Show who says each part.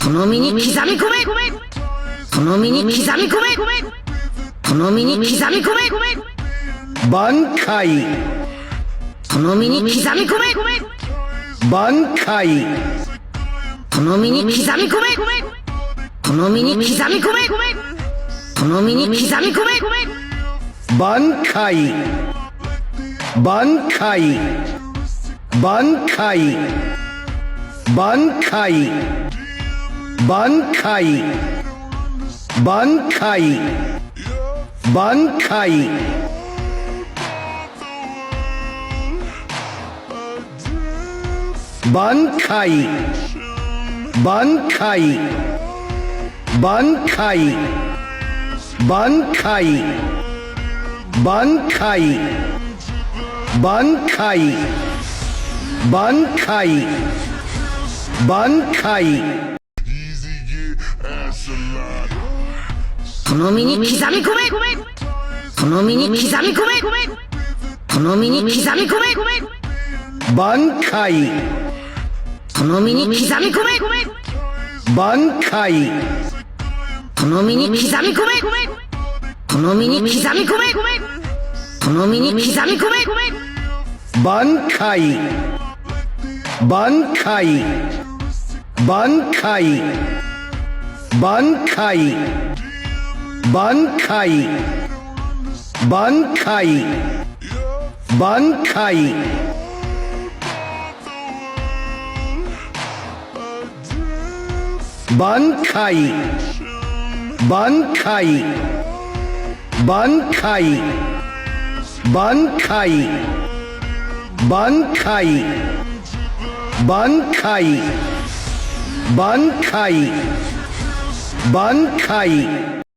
Speaker 1: この身に刻み込め、この身に刻み込め、この身に刻み込め、
Speaker 2: 挽回
Speaker 1: この身に刻み込め、
Speaker 2: 挽回
Speaker 1: この身に刻み込め、この身に刻み込め、この身に刻み込め、
Speaker 2: 挽回挽回挽回挽回挽回挽回挽回挽回挽回挽回挽回挽回挽回挽回挽回
Speaker 1: この身に刻み込め、この身に刻み込め、この身に刻み込め、
Speaker 2: 挽回
Speaker 1: この身に刻み込め、
Speaker 2: 挽回
Speaker 1: この身に刻み込め、この身に刻み込め、この身に刻み込め、
Speaker 2: 挽回挽回挽回挽回挽回挽回挽回挽回挽回挽回挽回挽回挽回挽回挽回